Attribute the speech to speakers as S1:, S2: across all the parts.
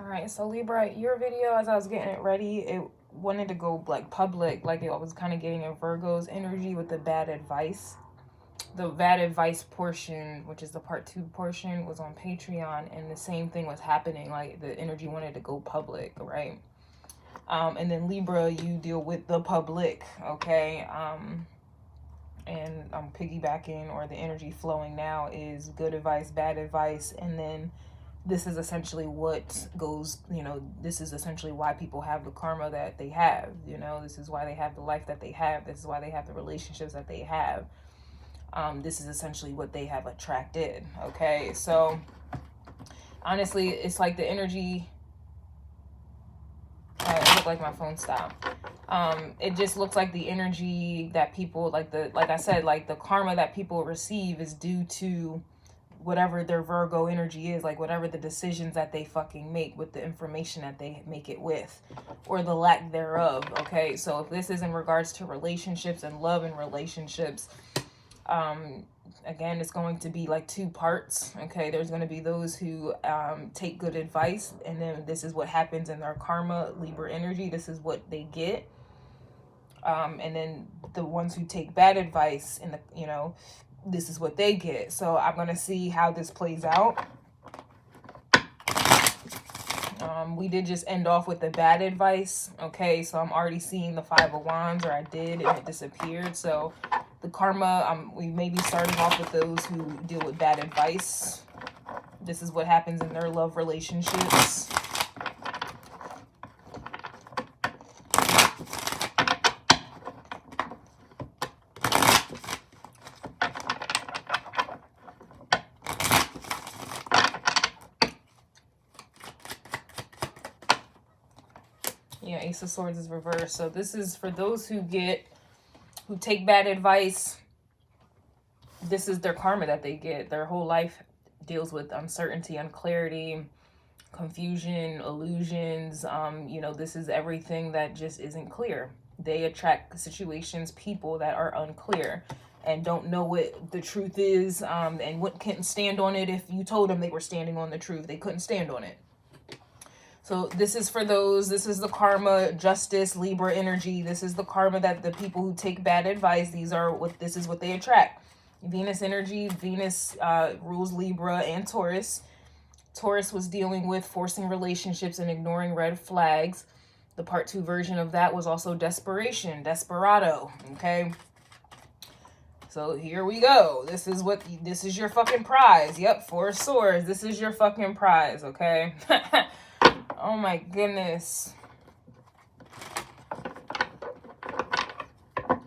S1: right, so Libra, your video, as I was getting it ready, it wanted to go like public, like it was kind of getting a Virgo's energy with the bad advice. The bad advice portion, which is the part 2 portion, was on Patreon, and the same thing was happening. Like the energy wanted to go public, right? And then Libra, you deal with the public, okay? And I'm piggybacking, or the energy flowing now is good advice, bad advice, and then this is essentially what goes, you know, this is essentially why people have the karma that they have, you know, this is why they have the life that they have, this is why they have the relationships that they have. This is essentially what they have attracted, okay? So honestly, it's like the energy, it looked like my phone stopped. It just looks like the energy that people, like I said, like the karma that people receive is due to whatever their Virgo energy is, like whatever the decisions that they fucking make with the information that they make it with, or the lack thereof, okay? So if this is in regards to relationships and love and relationships, again, it's going to be like 2 parts, okay? There's going to be those who take good advice, and then this is what happens in their karma, Libra energy, this is what they get. And then the ones who take bad advice, in the, you know, this is what they get. So I'm going to see how this plays out. We did just end off with the bad advice, okay? So I'm already seeing the 5 of Wands, or I did, and it disappeared. So the karma, we may be starting off with those who deal with bad advice. This is what happens in their love relationships. Yeah, Ace of Swords is reversed. So this is for those who take bad advice. This is their karma that they get. Their whole life deals with uncertainty, unclarity, confusion, illusions. You know, this is everything that just isn't clear. They attract situations, people that are unclear and don't know what the truth is, and couldn't stand on it if you told them they were standing on the truth. They couldn't stand on it. So this is for those, this is the karma, justice, Libra energy. This is the karma that the people who take bad advice, this is what they attract. Venus energy, Venus rules Libra and Taurus. Taurus was dealing with forcing relationships and ignoring red flags. The part 2 version of that was also desperation, desperado, okay? So here we go. This is your fucking prize. Yep, 4 of Swords. This is your fucking prize, okay? Oh my goodness.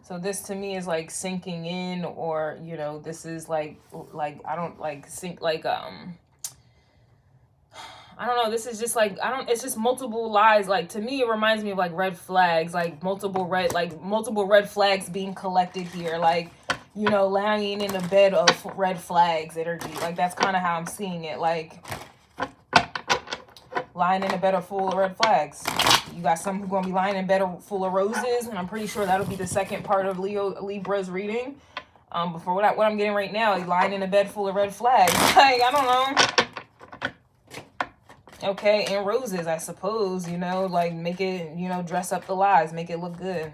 S1: So this to me is like sinking in, or, you know, this is like I don't like sink, like, I don't know. This is just like, it's just multiple lies. Like, to me, it reminds me of like red flags, like multiple red flags being collected here. Like, you know, lying in a bed of red flags energy. Like, that's kind of how I'm seeing it. Like, lying in a bed full of red flags. You got some who are going to be lying in bed full of roses, and I'm pretty sure that'll be the second part of Libra's reading. But for what I'm getting right now, he's lying in a bed full of red flags. Like, I don't know. Okay, and roses, I suppose, you know, like make it, you know, dress up the lies, make it look good.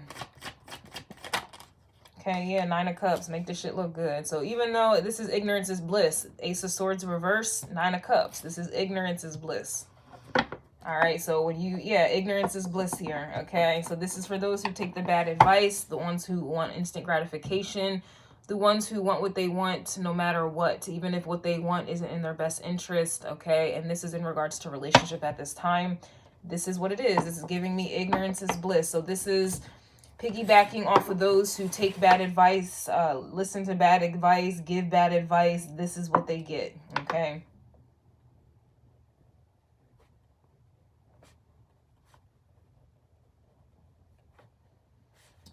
S1: Okay, yeah, 9 of Cups, make this shit look good. So even though this is ignorance is bliss, Ace of Swords reverse, 9 of Cups, this is ignorance is bliss. All right, so when ignorance is bliss here, okay? So this is for those who take the bad advice, the ones who want instant gratification, the ones who want what they want no matter what, even if what they want isn't in their best interest, okay? And this is in regards to relationship at this time. This is what it is. This is giving me ignorance is bliss. So this is piggybacking off of those who take bad advice, listen to bad advice, give bad advice. This is what they get, okay?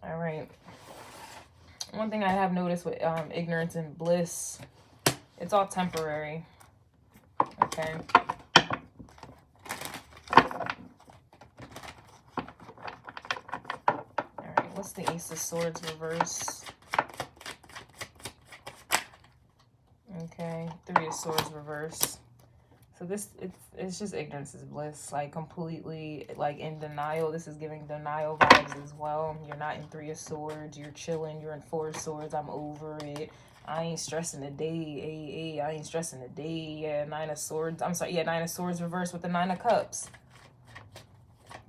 S1: All right. One thing I have noticed with ignorance and bliss, it's all temporary. Okay. All right. What's the Ace of Swords reverse? Okay. 3 of Swords reverse. So this, it's just ignorance is bliss, like completely like in denial. This is giving denial vibes as well. You're not in 3 of Swords, you're chilling, you're in 4 of Swords, I'm over it. I ain't stressing the day, I ain't stressing the day. Yeah, 9 of Swords, I'm sorry, yeah, 9 of Swords reversed with the 9 of Cups.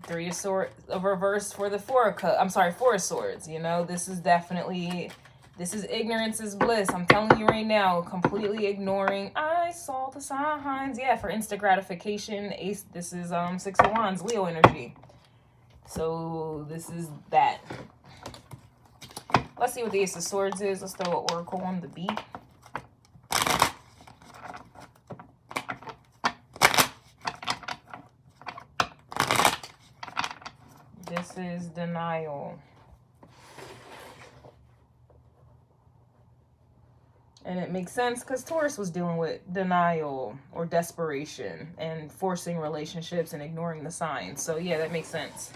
S1: 3 of Swords reverse for the 4 of Cups, I'm sorry, 4 of Swords, you know, this is definitely, this is ignorance is bliss. I'm telling you right now, completely ignoring, I saw the signs. Yeah, for instant gratification. Ace, this is 6 of Wands, Leo energy. So this is that. Let's see what the Ace of Swords is. Let's throw an oracle on the beat. This is denial. And it makes sense because Taurus was dealing with denial or desperation and forcing relationships and ignoring the signs. So yeah, that makes sense.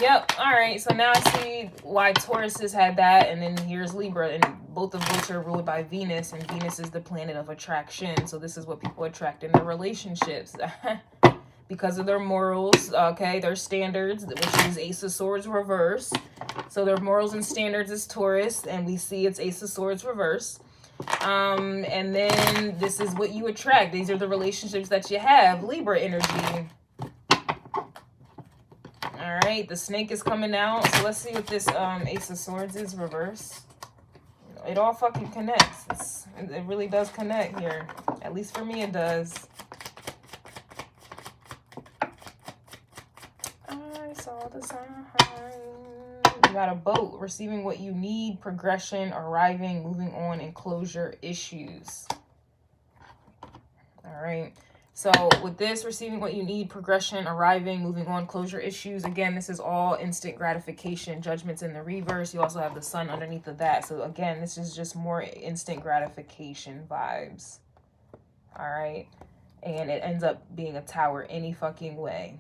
S1: Yep. All right. So now I see why Taurus has had that. And then here's Libra, and both of which are ruled by Venus. And Venus is the planet of attraction. So this is what people attract in their relationships. Because of their morals, okay, their standards, which is Ace of Swords reverse. So their morals and standards is Taurus, and we see it's Ace of Swords reverse. And then this is what you attract. These are the relationships that you have. Libra energy. All right, the snake is coming out. So let's see what this Ace of Swords is reverse. It all fucking connects. It really does connect here. At least for me, it does. Saw the sign. You got a boat, receiving what you need, progression, arriving, moving on, and closure issues. All right. So with this, receiving what you need, progression, arriving, moving on, closure issues. Again, this is all instant gratification. Judgment's in the reverse. You also have the sun underneath of that. So again, this is just more instant gratification vibes. All right. And it ends up being a tower any fucking way.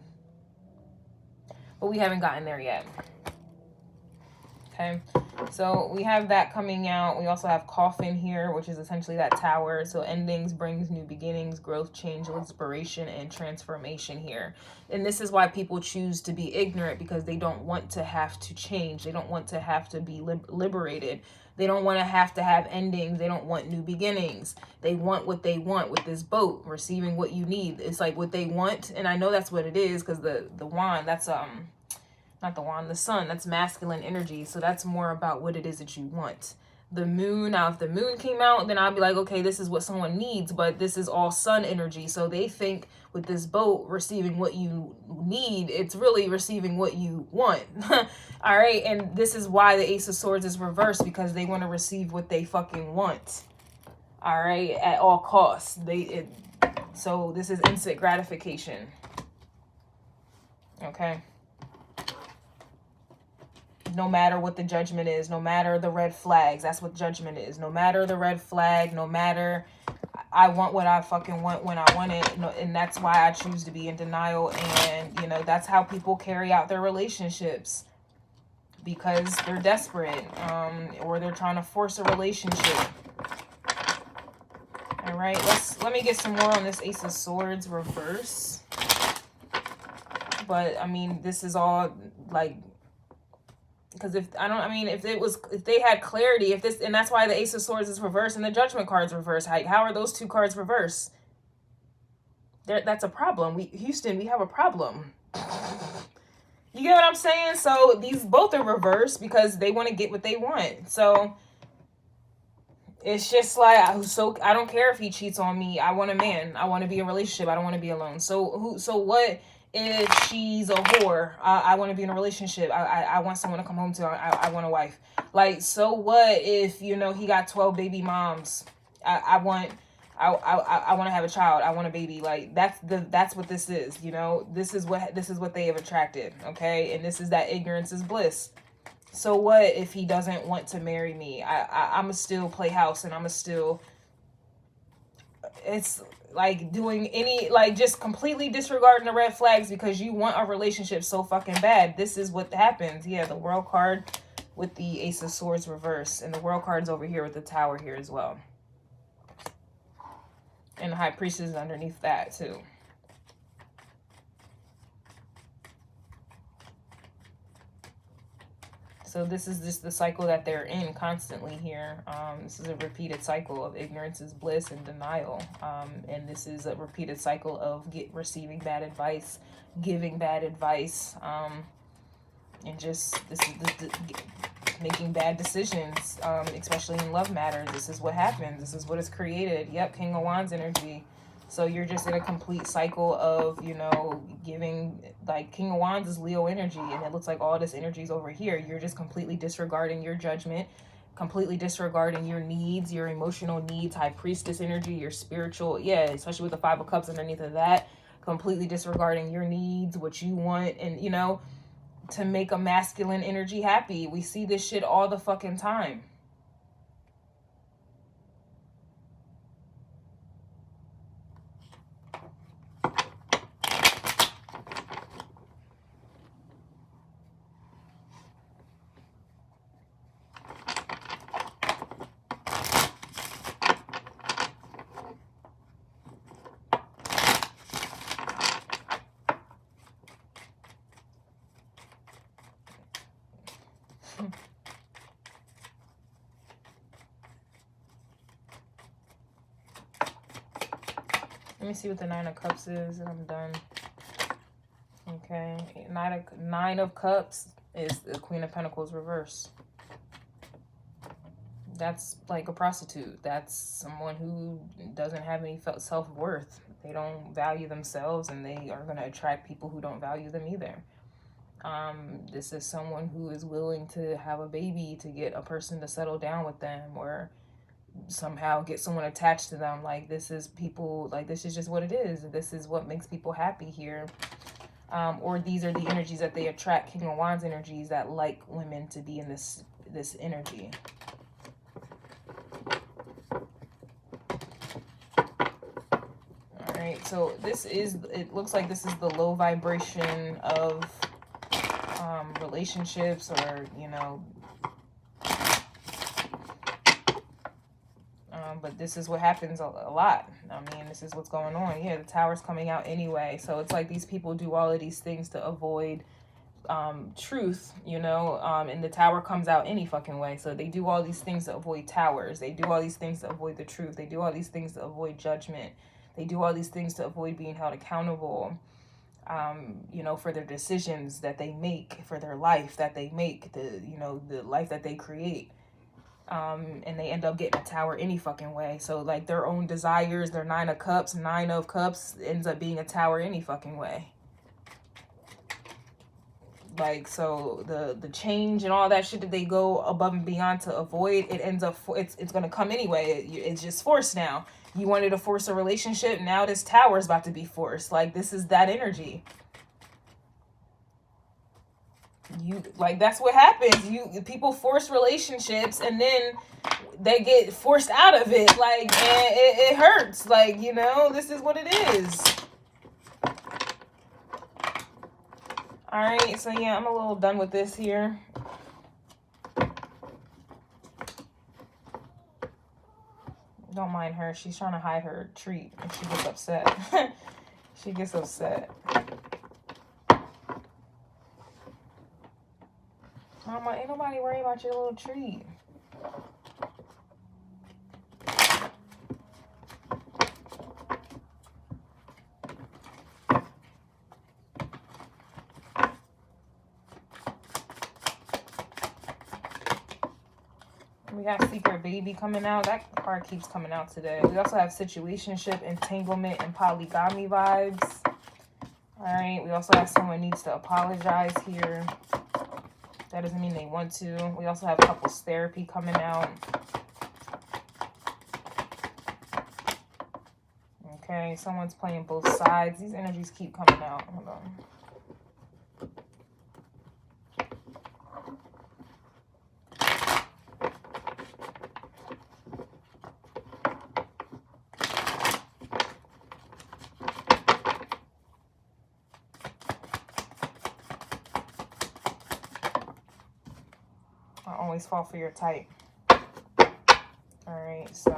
S1: But we haven't gotten there yet. Okay, so we have that coming out. We also have coffin here, which is essentially that tower. So endings brings new beginnings, growth, change, inspiration, and transformation here. And this is why people choose to be ignorant, because they don't want to have to change. They don't want to have to be liberated. They don't want to have endings. They don't want new beginnings. They want what they want with this boat, receiving what you need. It's like what they want. And I know that's what it is, because the wand, that's not the wand, the sun, that's masculine energy. So that's more about what it is that you want. The moon, now if the moon came out, then I'll be like, okay, this is what someone needs, but this is all sun energy. So they think with this boat, receiving what you need, it's really receiving what you want. All right, and this is why the Ace of Swords is reversed, because they want to receive what they fucking want. All right, at all costs. So this is instant gratification. Okay. No matter what the judgment is, no matter the red flags, that's what judgment is. No matter the red flag, no matter, I want what I fucking want when I want it. And that's why I choose to be in denial. And, you know, that's how people carry out their relationships, because they're desperate, or they're trying to force a relationship. All right, let me get some more on this Ace of Swords reverse. But I mean, this is all like, because if they had clarity, and that's why the Ace of Swords is reversed and the Judgment card's reversed. How are those two cards reversed? That's a problem. Houston, we have a problem. You get what I'm saying? So these both are reversed because they want to get what they want. So it's just like, I don't care if he cheats on me. I want a man. I want to be in a relationship. I don't want to be alone. So what if she's a whore? I want to be in a relationship. I want someone to come home to. I want a wife. Like, so what if, you know, he got 12 baby moms? I want to have a child. I want a baby. Like, that's what this is, you know. This is what they have attracted, okay? And this is that ignorance is bliss. So what if he doesn't want to marry me? I'ma still play house, and I'ma still, it's like doing just completely disregarding the red flags because you want a relationship so fucking bad. This is what happens. Yeah, the World card with the Ace of Swords reverse, and the World card's over here with the Tower here as well. And the High Priestess is underneath that too. So this is just the cycle that they're in constantly here. This is a repeated cycle of ignorance is bliss and denial. And this is a repeated cycle of receiving bad advice, giving bad advice, and just making bad decisions, especially in love matters. This is what happens. This is what is created. Yep, King of Wands energy. So you're just in a complete cycle of, you know, giving, like King of Wands is Leo energy, and it looks like all this energy is over here. You're just completely disregarding your judgment, completely disregarding your needs, your emotional needs, High Priestess energy, your spiritual, yeah, especially with the Five of Cups underneath of that, completely disregarding your needs, what you want, and, you know, to make a masculine energy happy. We see this shit all the fucking time. Let me see what the Nine of Cups is, and I'm done. Okay, Nine of Cups is the Queen of Pentacles reverse. That's like a prostitute. That's someone who doesn't have any self-worth. They don't value themselves, and they are going to attract people who don't value them either. This is someone who is willing to have a baby to get a person to settle down with them, or somehow get someone attached to them. Like, this is people, like, this is just what it is. This is what makes people happy here. Or these are the energies that they attract, King of Wands energies, that like women to be in this energy. All right, so this is, it looks like this is the low vibration of relationships, or, you know, but this is what happens a lot. I mean, this is what's going on. Yeah, the Tower's coming out anyway. So it's like these people do all of these things to avoid truth, you know, and the Tower comes out any fucking way. So they do all these things to avoid towers. They do all these things to avoid the truth. They do all these things to avoid judgment. They do all these things to avoid being held accountable, you know, for their decisions that they make, for their life that they make, you know, the life that they create. And they end up getting a Tower any fucking way. So like their own desires, their Nine of Cups ends up being a Tower any fucking way. Like, so the change and all that shit that they go above and beyond to avoid, it ends up, it's gonna come anyway. It's just forced now. You wanted to force a relationship, now this Tower is about to be forced. Like, this is that energy. You, like, that's what happens. People force relationships, and then they get forced out of it. Like, and it hurts. Like, you know, this is what it is. All right, so yeah, I'm a little done with this here. Don't mind her. She's trying to hide her treat, and she gets upset. She gets upset. Mama, ain't nobody worried about your little treat. We got Secret Baby coming out. That card keeps coming out today. We also have situationship, entanglement, and polygamy vibes. All right. We also have someone needs to apologize here. That doesn't mean they want to. We also have couples therapy coming out. Okay. Someone's playing both sides. These energies keep coming out. Hold on. Always fall for your type. All right, so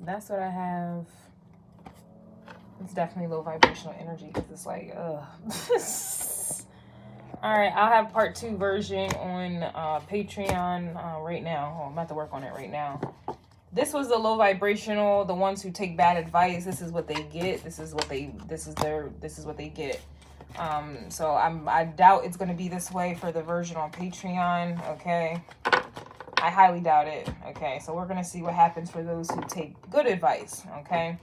S1: That's what I have. It's definitely low vibrational energy because it's like, ugh. All right, I'll have part 2 version on Patreon right now. Oh, I'm about to work on it right now. This was the low vibrational, the ones who take bad advice. This is what they get. This is what they get. So I doubt it's going to be this way for the version on Patreon. Okay. I highly doubt it. Okay. So we're going to see what happens for those who take good advice. Okay.